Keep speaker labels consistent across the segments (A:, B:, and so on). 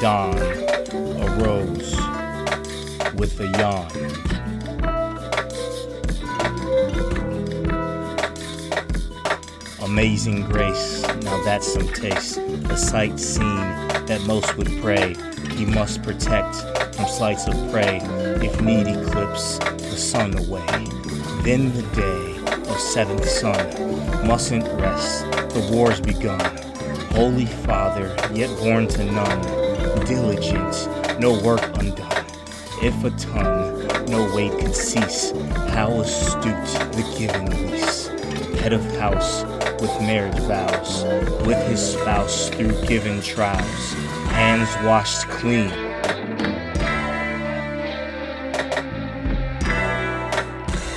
A: dawn arose with a yawn. Amazing grace, now that's some taste. A sight seen that most would pray. He must protect from sleights of prey. If need eclipse the sun away. Then the day of seventh son mustn't rest. The war's begun. Holy Father, yet born to none. Diligent, no work undone. If a ton, no weight could cease. How astute the given lease. Head of house with marriage vows. With his spouse through given trials. Hands washed clean.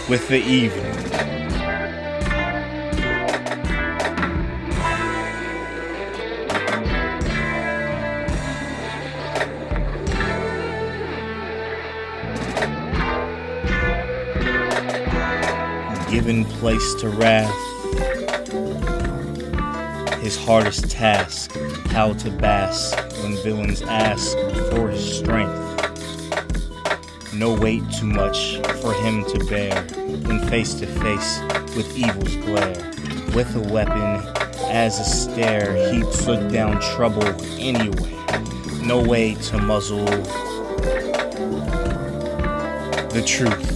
A: With the evening. Given place to wrath, his hardest task, how to bask when villains ask for his strength. No weight too much for him to bear when face to face with evil's glare. With a weapon as a stare, he'd put down trouble anyway. No way to muzzle the truth.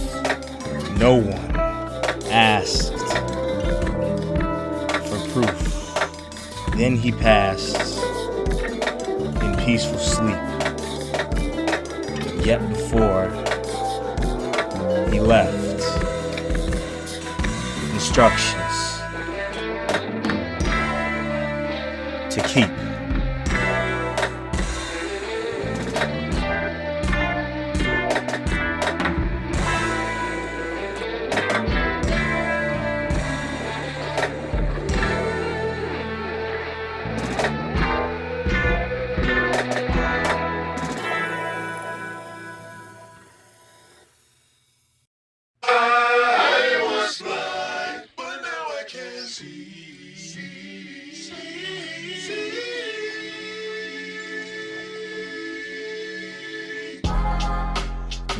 A: No one asked for proof. Then he passed in peaceful sleep. Yet before he left, instructions to keep.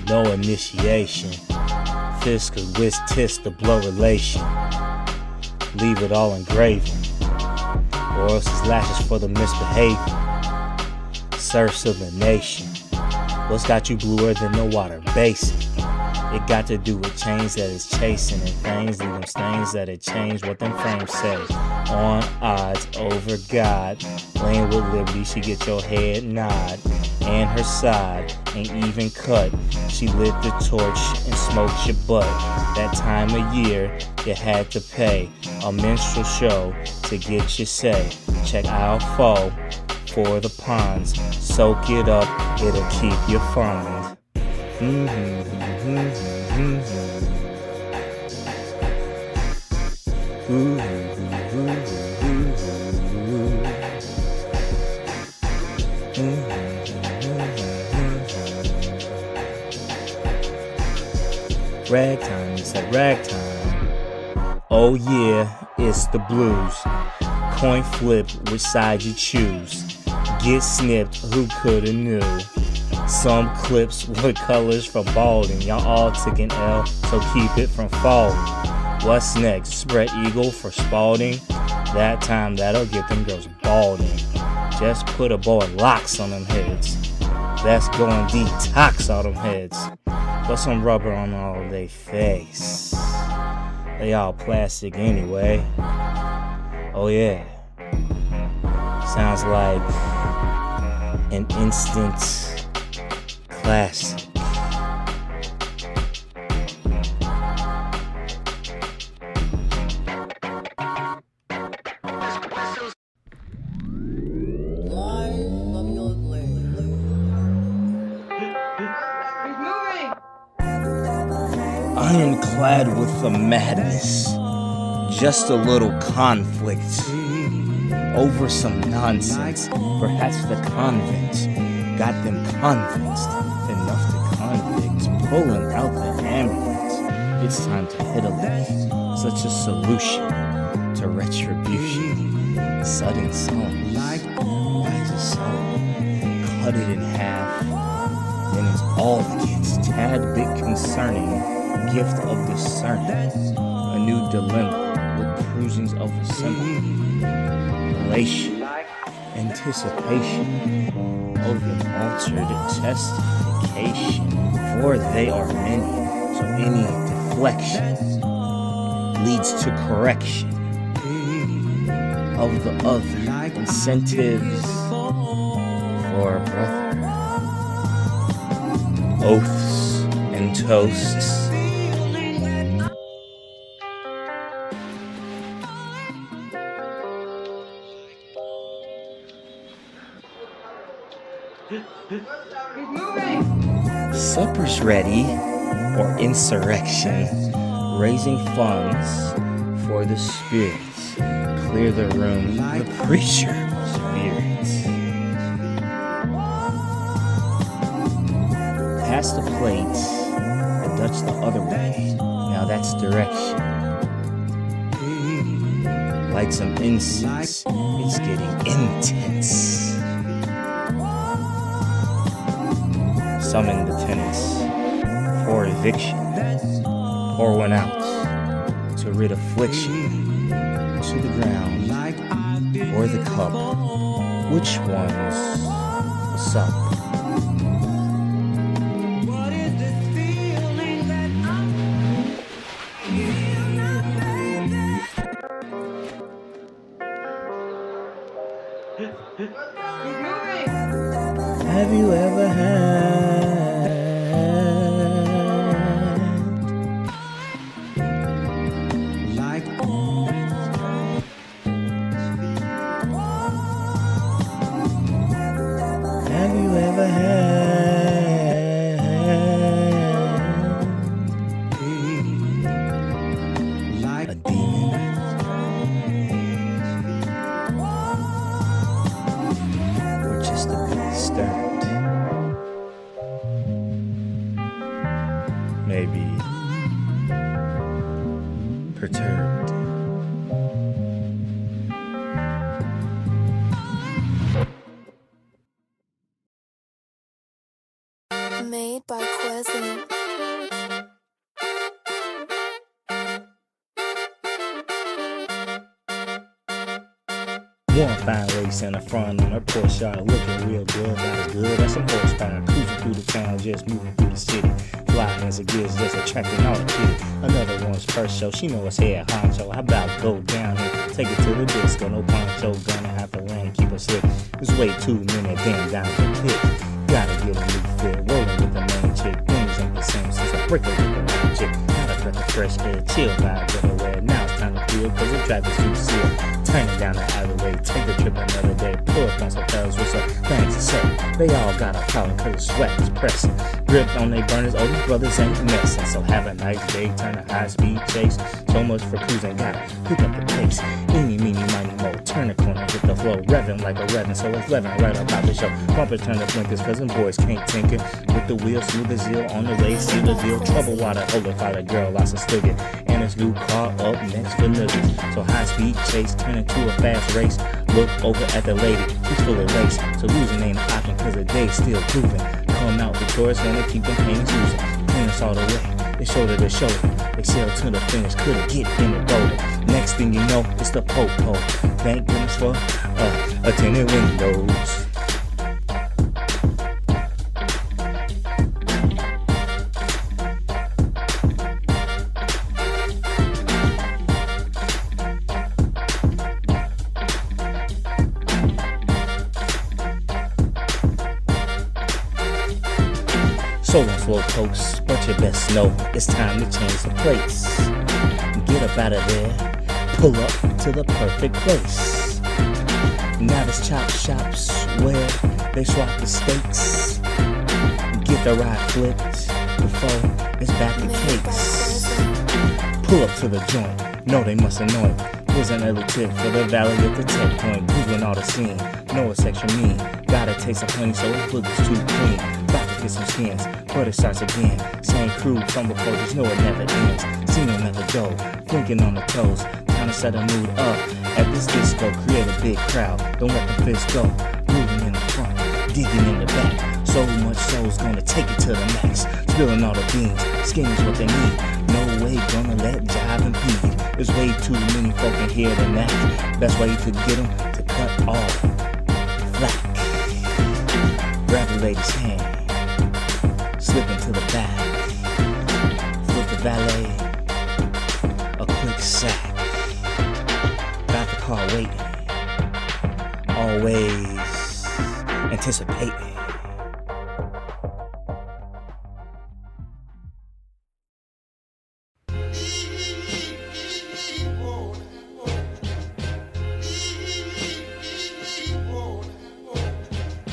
A: No initiation. Fist could whisk tis the blow relation. Leave it all engraven. Or else his lashes for the misbehavior. Serfs of the nation. What's got you bluer than the water basin? It got to do with chains that is chasing and things, leave them stains that it changed what them frames say. On odds over God, playing with liberty, she get your head nod. And her side ain't even cut. She lit the torch and smoked your butt. That time of year, you had to pay a minstrel show to get your say. Check our foe for the ponds. Soak it up, it'll keep you fond. Ragtime, it's that ragtime. Oh yeah, it's the blues. Coin flip, which side you choose. Get snipped, who coulda knew? Some clips with colors for balding. Y'all all took an L, so keep it from falling. What's next? Spread eagle for Spalding. That time that'll get them girls balding. Just put a boy locks on them heads. That's going detox all them heads. Put some rubber on all they face. They all plastic anyway. Oh yeah. Sounds like an instant classic. Ironclad with the madness, just a little conflict over some nonsense. Perhaps the convent got them convinced enough to convict, pulling out the ambulance. It's time to hit a lift, such a solution to retribution. Sudden songs, rise of song, cut it in half, then it's all the kids. Tad bit concerning, gift of discerning, a new dilemma with cruisings of a symbol, elation, anticipation of an altered testification. For they are many, so any deflection leads to correction of the other, incentives for a brother, oaths and toasts. Supper's ready, or insurrection, raising funds for the spirits. Clear the room, the preacher spirits. Pass the plates, the Dutch the other way. Now that's direction. Light some incense, it's getting intense. Summon the tenants for eviction. Pour one out to rid affliction. To the ground or the cup. Which one's what's up? Have you ever had Have you ever had a demon? Or just a bit disturbed? Maybe perturbed.
B: Madebykwezi.
A: One fine race in the front on her Porsche shot, looking real good, got a good, that's some horsepower, cruising through the town, just moving through the city, flying as it gets, just attracting all the kitty. Another one's first show, she know it's head honcho, how about go down here, take it to the disco, no poncho, gonna have to land, keep her slick, it's way too many damn down to pick, gotta get a new fit, rolling with the main chick, things ain't the same since I break up with the main chick, gotta cut the fresh air, chill vibe everywhere, now it's time to feel, cause the traffic's too sealed. Turning down the alleyway, take a trip another day. Pull up on some fellas with some things to say. They all got a problem cause the sweat is pressing. Gripped on they burners, oh these brothers ain't messing. So have a nice day, turn a high speed chase. So much for cruising, gotta pick up the pace. Eeny, meeny, miny, mo, turn the corner, hit the flow. Revving like a revving, so it's revving right about the show. Bumpers turn the blinkers cause them boys can't tinker. With the wheel, smooth as zeal on the way, seal the deal. Trouble water, hold it, follow girl, lots of stigging. And his new car up next for niggas. So high speed chase, turning to a fast race. Look over at the lady, she's full of lace. So losing ain't an option cause the day's still proving. Come out victorious and they keep them paintings losing. Paintings all the way, they shoulder to shoulder. They sail to the finish, couldn't get in the golden. Next thing you know, it's the po-po. Thank goodness for a tinted windows. So on slow coast, but you best know it's time to change the place. Get up out of there, pull up to the perfect place. Now there's chop shops where they swap the steaks. Get the ride flipped before it's back to cakes. Pull up to the joint, know they must annoy. Here's an early tip for the valley at the tech point. Googling all the scene, know it's extra mean. Gotta taste some honey so the food is too clean. About to get some skins, but it starts again. Same crew from before, just know it never ends. Seen them at the door, thinking on the toes. Time to set a mood up at this disco, create a big crowd. Don't let the fists go, moving in the front. digging in the back. So much so's gonna take it to the max. Spilling all the beans, skinny's what they need. No way gonna let jive impede. There's way too many folk in here than that. Best way to get them to cut off flack. Grab the lady's hand, slip into the back, flip the valet, a quick sack. Got the car waiting, always anticipating.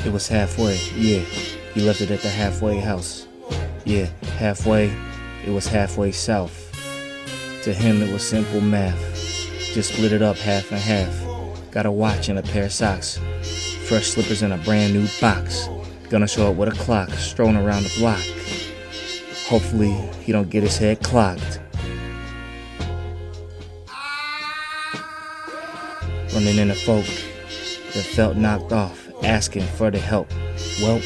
A: It was halfway, yeah. He left it at the halfway house. Yeah, halfway, it was halfway south. To him it was simple math. Just split it up half and half. Got a watch and a pair of socks. Fresh slippers in a brand new box. Gonna show up with a clock, strolling around the block. Hopefully he don't get his head clogged. Running into folk that felt knocked off, asking for the help. Well,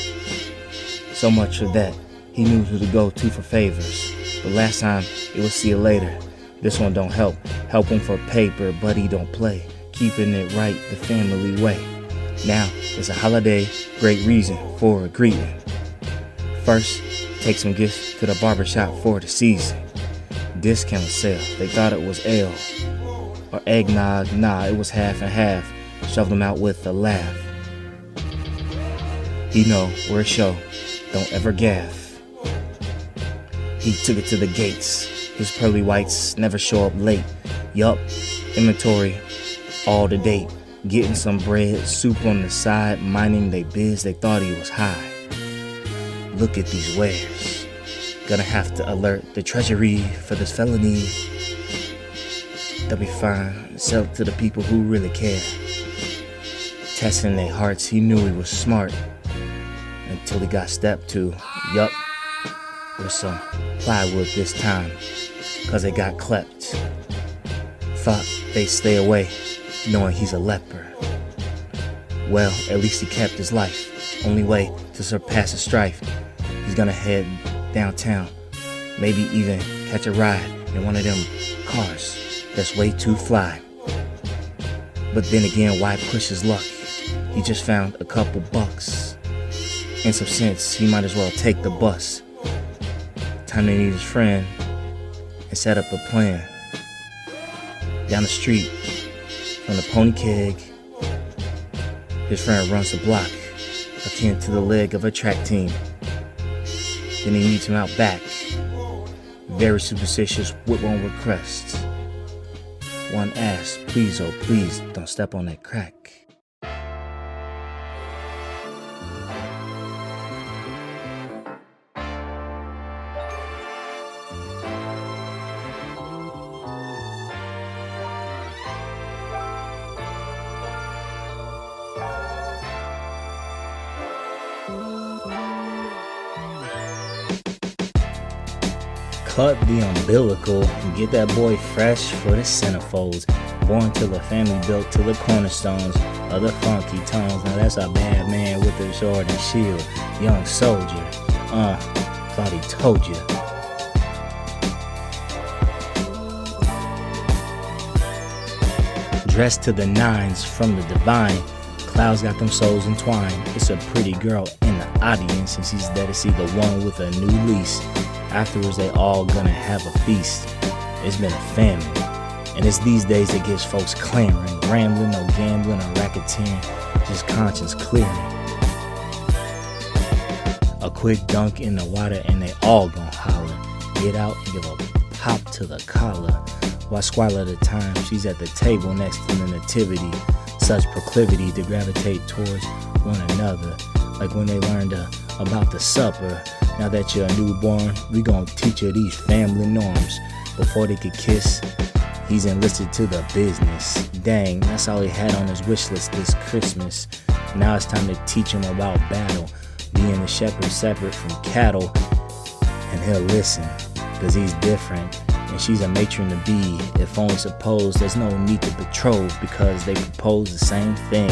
A: so much for that. He knew who to go to for favors. But last time, it was see you later. This one don't help. Help him for paper, but he don't play. Keeping it right the family way. Now, it's a holiday, great reason for a greeting. First, take some gifts to the barbershop for the season. Discount sale, they thought it was ale. Or eggnog, nah, it was half and half. Shoved them out with a laugh. He know where it show, don't ever gaff. He took it to the gates. His pearly whites never show up late. Yup, inventory, all to date. Getting some bread, soup on the side, minding they biz, they thought he was high. Look at these wares. Gonna have to alert the treasury for this felony. They'll be fine, sell it to the people who really care. Testing their hearts, he knew he was smart. Until he got stepped to, yup, with some plywood this time, cause they got clept. Thought they'd stay away, knowing he's a leper. Well, at least he kept his life. Only way to surpass the strife. He's gonna head downtown, maybe even catch a ride in one of them cars that's way too fly. But then again, why push his luck? He just found a couple bucks. In some sense, he might as well take the bus. Time to meet his friend and set up a plan. Down the street from the pony keg, his friend runs the block, akin to the leg of a track team. Then he meets him out back, very superstitious with one request. One asks, please, oh please, don't step on that crack. Cut the umbilical and get that boy fresh for the centerfolds. Born till the family built to the cornerstones of the funky tones. Now that's a bad man with a sword and shield. Young soldier, thought he told you. Dressed to the nines from the divine. Clouds got them souls entwined. It's a pretty girl in the audience, and she's there to see the one with a new lease. Afterwards, they all gonna have a feast. It's been a famine, and it's these days that gets folks clamoring, rambling, no gambling or racketeering, just conscience clearing. A quick dunk in the water, and they all gon' holler. Get out and give a pop to the collar. While squalor at the time, she's at the table next to the nativity. Such proclivity to gravitate towards one another, like when they learned about the supper. Now that you're a newborn, we gon' teach you these family norms. Before they could kiss, he's enlisted to the business. Dang, that's all he had on his wish list this Christmas. Now it's time to teach him about battle, being a shepherd separate from cattle. And he'll listen, cause he's different, and she's a matron to be. If only suppose there's no need to betroth, because they propose the same thing.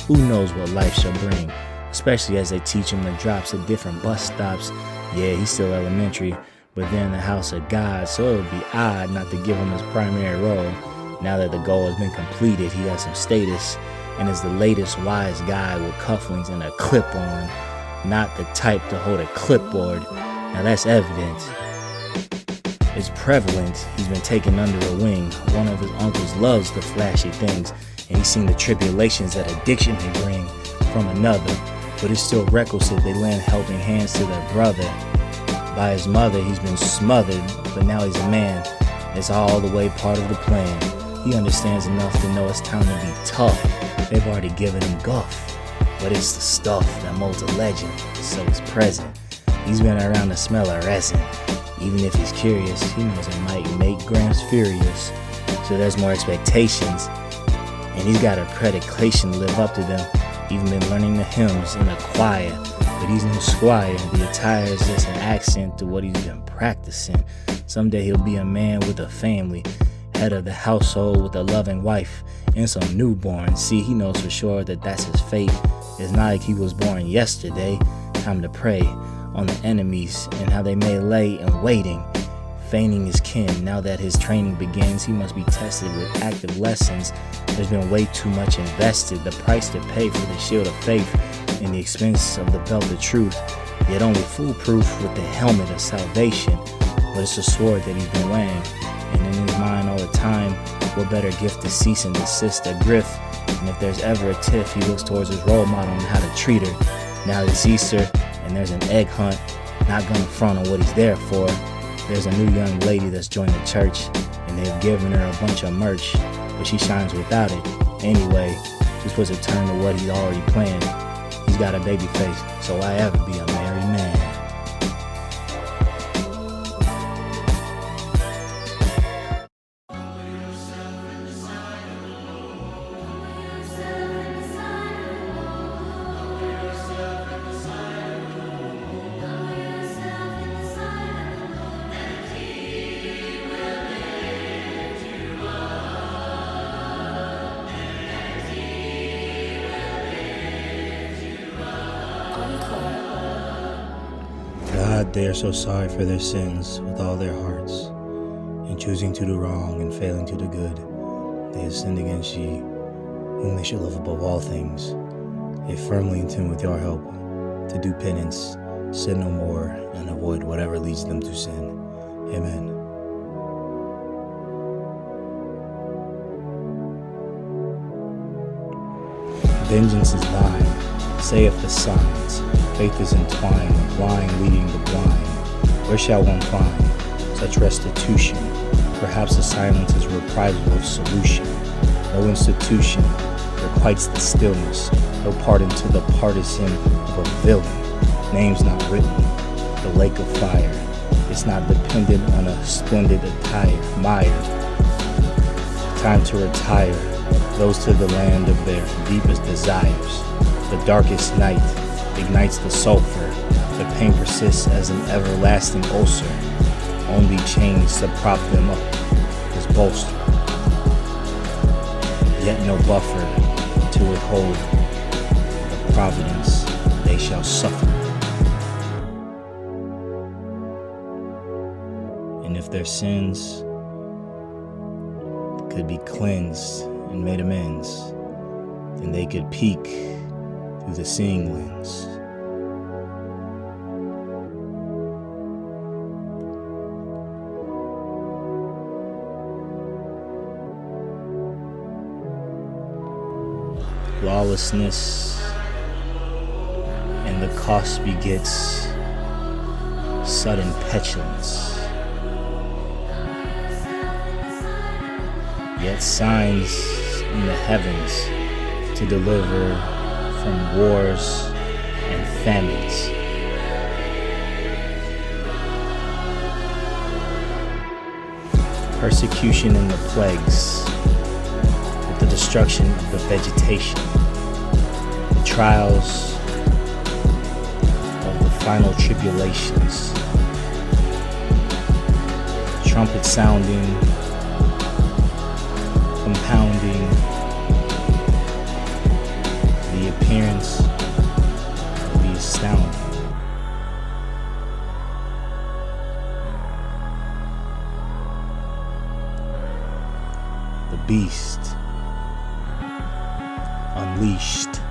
A: Who knows what life shall bring? especially as they teach him the drops at different bus stops. Yeah, he's still elementary, but they're in the house of God, so it would be odd not to give him his primary role. Now that the goal has been completed, he has some status and is the latest wise guy with cufflinks and a clip-on, not the type to hold a clipboard. Now that's evident. It's prevalent. He's been taken under a wing. One of his uncles loves the flashy things, and he's seen the tribulations that addiction may bring from another, but it's still requisite they lend helping hands to their brother. By his mother, he's been smothered, but now he's a man. It's all the way part of the plan. He understands enough to know it's time to be tough. They've already given him guff, but it's the stuff that molds a legend, so it's present. He's been around the smell of resin. Even if he's curious, he knows it might make Gramps furious. So there's more expectations, and he's got a predication to live up to them. Even been learning the hymns in the choir, but he's no squire. The attire is just an accent to what he's been practicing. Someday he'll be a man with a family, head of the household with a loving wife and some newborn. See, he knows for sure that that's his fate. It's not like he was born yesterday. Time to pray on the enemies and how they may lay in waiting, feigning his kin. Now that his training begins, he must be tested with active lessons. There's been way too much invested, the price to pay for the shield of faith and the expense of the belt of truth, yet only foolproof with the helmet of salvation. But it's a sword that he's been wearing, and in his mind all the time, what better gift to cease and desist a griff. And if there's ever a tiff, he looks towards his role model on how to treat her. Now it's Easter, and there's an egg hunt, not gonna front on what he's there for. There's a new young lady that's joined the church, and they've given her a bunch of merch, but she shines without it. Anyway, this was a turn to what he'd already planned. He's got a baby face, so why ever be a married man? God, they are so sorry for their sins with all their hearts, in choosing to do wrong and failing to do good. They have sinned against ye, whom they should love above all things. They firmly intend with your help to do penance, sin no more, and avoid whatever leads them to sin. Amen. Vengeance is thine, saith the signs. Faith is entwined, the blind leading the blind. Where shall one find such restitution? Perhaps the silence is reprisal of solution. No institution requites the stillness, no pardon to the partisan of a villain. Names not written, the lake of fire. It's not dependent on a splendid attire. Mire, time to retire. Those to the land of their deepest desires. The darkest night ignites the sulfur. The pain persists as an everlasting ulcer. Only chains to prop them up is bolster. Yet no buffer to withhold the providence they shall suffer. And if their sins could be cleansed and made amends, then they could peek through the seeing lens. Lawlessness and the cost begets sudden petulance. Yet signs in the heavens to deliver from wars and famines. Persecution and the plagues, with the destruction of the vegetation, the trials of the final tribulations, trumpet sounding, compounding the appearance beast unleashed.